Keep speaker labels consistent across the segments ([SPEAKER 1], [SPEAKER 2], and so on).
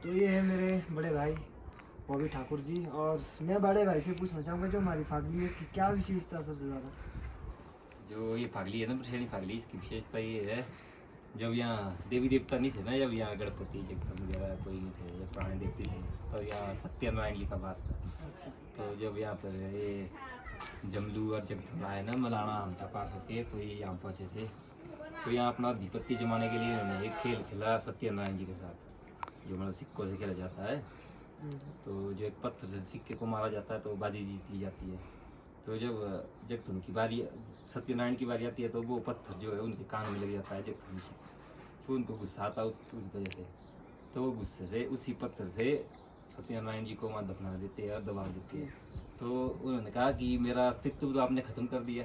[SPEAKER 1] तो ये है मेरे बड़े भाई बॉबी ठाकुर जी, और मैं बड़े भाई से पूछना चाहूँगा जो हमारी फागली है इसकी क्या विशेषता सबसे ज़्यादा?
[SPEAKER 2] जो ये फागली है ना, पुरसेनी फागली, इसकी विशेषता ये है, जब यहाँ देवी देवता नहीं थे ना, जब यहाँ गणपति जगदम्ब वगैरह कोई नहीं थे, जब पुराने देवते थे, तो यहाँ सत्यनारायण जी का वास था।
[SPEAKER 1] अच्छा।
[SPEAKER 2] तो जब यहाँ पर ये जमलू और जगदम्ब आए ना, मलाना हम पास होके, तो ये यहाँ पहुँचे थे। तो यहाँ अपना अधिपत्य जमाने के लिए उन्होंने एक खेल खेला सत्यनारायण जी के साथ, जो मतलब सिक्कों से खेला जाता है। तो जो एक पत्थर से सिक्के को मारा जाता है तो बाजी जीत ली जाती है। तो जब जगदम्ब की बारी, सत्यनारायण की बारी आती है, तो वो पत्थर जो है उनके कान में लग जाता है जगदम्ब जी, तो उनको गुस्सा आता है उस वजह से। तो वो गुस्से से उसी पत्थर से सत्यनारायण जी को वहाँ दफना देते हैं और दबा देते हैं। तो उन्होंने कहा कि मेरा अस्तित्व तो आपने ख़त्म कर दिया,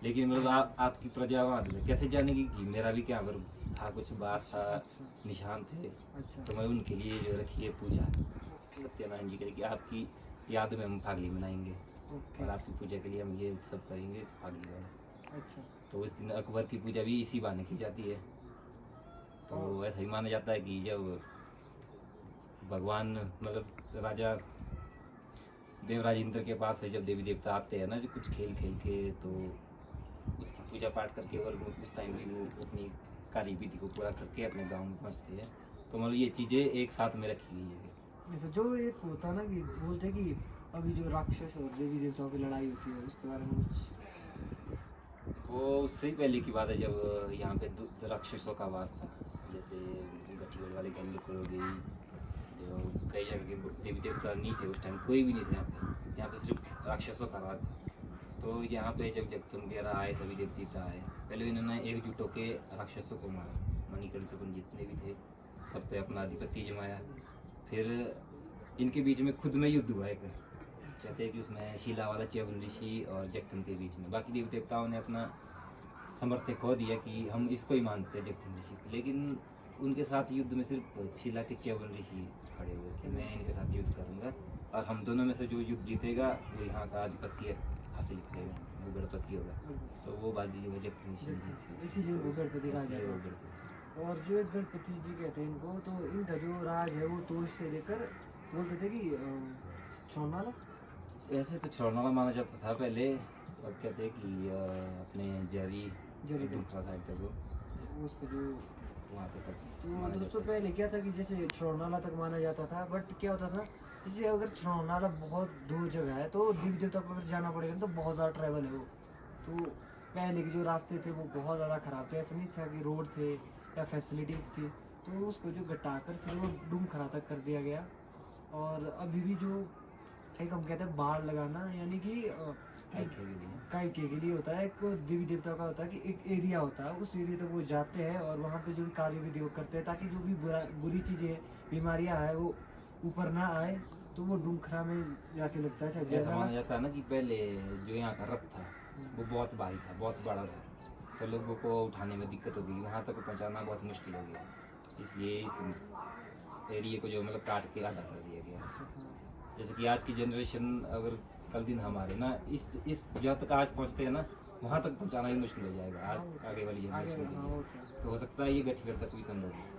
[SPEAKER 2] लेकिन मतलब आपकी प्रजा वहाँ कैसे जानेगी कि मेरा भी क्या अगर था, कुछ बात था, निशान थे।
[SPEAKER 1] अच्छा।
[SPEAKER 2] तो मैं उनके लिए जो रखी है पूजा सत्यनारायण जी के लिए, कि आपकी याद में हम फागली मनाएंगे और आपकी पूजा के लिए हम ये उत्सव करेंगे फागली वाला।
[SPEAKER 1] अच्छा।
[SPEAKER 2] तो इस दिन अकबर की पूजा भी इसी बहाने की जाती है। तो ऐसा ही माना जाता है कि जब भगवान मतलब राजा देवराज इंद्र के पास से जब देवी देवता आते हैं ना, जो कुछ खेल खेल के, तो उसकी पूजा पाठ करके और उस टाइम भी वो अपनी कार्य विधि को पूरा करके अपने गांव में पहुंचते हैं। तो मतलब ये चीज़ें एक साथ में रखी गई है।
[SPEAKER 1] अच्छा, जो एक होता ना कि बोलते कि अभी जो राक्षस और देवी देवताओं की लड़ाई होती है उसके बारे में कुछ?
[SPEAKER 2] वो उससे ही पहले की बात है, जब यहाँ पे राक्षसों का वास था, जैसे गठियोड़ वाले गंगपुर हो गई, जो कई जगह के देवी देवता नहीं थे उस टाइम, कोई भी नहीं थे यहाँ पे सिर्फ राक्षसों का राज था। तो यहाँ पे जब जगदम्ब वगैरह आए, सभी देवी देवता आए, पहले इन्होंने एकजुट होकर राक्षसों को मारा, मणिकर्ण सपन जितने भी थे सब पे अपना आधिपत्य जमाया। फिर इनके बीच में खुद में युद्ध हुआ एक, कहते हैं कि उसमें शिला वाला च्यवन ऋषि और जगदम्ब के बीच में। बाकी देवी देवताओं ने अपना समर्थन खो दिया कि हम इसको ही मानते हैं जगदम्ब ऋषि को, लेकिन उनके साथ युद्ध में सिर्फ शिला के च्यवन ऋषि खड़े हुए कि मैं इनके साथ युद्ध करूंगा और हम दोनों में से जो युद्ध जीतेगा वो यहाँ का आधिपत्य हासिल करेगा, वो गणपति होगा। तो वो बाजी जो है जगदम्ब ऋषि जी,
[SPEAKER 1] इसीलिए वो गणपति कहा जाता है। और जो एक गणपति जी कहते हैं इनको, तो इनका जो राज है वो तोश से लेकर बोलते थे कि चौनाला,
[SPEAKER 2] ऐसे तो छोड़ना माना जाता था पहले, और कहते हैं कि अपने जरी दूसरा साइड तक वो
[SPEAKER 1] उस पर जो
[SPEAKER 2] वहाँ पे
[SPEAKER 1] तो दोस्तों पहले क्या था कि जैसे छड़ौनाला तक माना जाता था, बट क्या होता था जैसे अगर छड़ौनाला बहुत दूर जगह है तो देवी देवता को अगर जाना पड़ेगा तो बहुत ज़्यादा ट्रैवल है वो। तो पहले के जो रास्ते थे वो बहुत ज़्यादा ख़राब थे, ऐसा नहीं था कि रोड थे या फैसिलिटीज़ थी, तो उसको जो घटाकर फिर वो डूमखरा तक कर दिया गया। और अभी भी जो एक हम कहते हैं बाढ़ लगाना, यानी कि काइके के लिए होता है, एक देवी देवता का होता है कि एक एरिया होता है, उस एरिया तक वो जाते हैं और वहाँ पे जो कार्य विधि वो करते हैं ताकि जो भी बुरी चीज़ें बीमारियाँ है वो ऊपर ना आए, तो वो डूमखरा में जाके लगता है।
[SPEAKER 2] जैसा माना जाता है ना कि पहले जो यहाँ का रथ था वो बहुत भारी था, बहुत बड़ा था, तो लोगों को उठाने में दिक्कत होगी, वहाँ तक पहुँचाना बहुत मुश्किल हो गया, इसलिए इस एरिया को जो मतलब काट के आधा कर दिया गया। जैसे कि आज की जनरेशन अगर कल दिन हमारे ना इस जहाँ तक आज पहुँचते हैं ना, वहाँ तक पहुँचाना ही मुश्किल हो जाएगा आज आगे वाली जनरेशन के लिए। तो हो सकता है ये गठिया तक भी संभव है।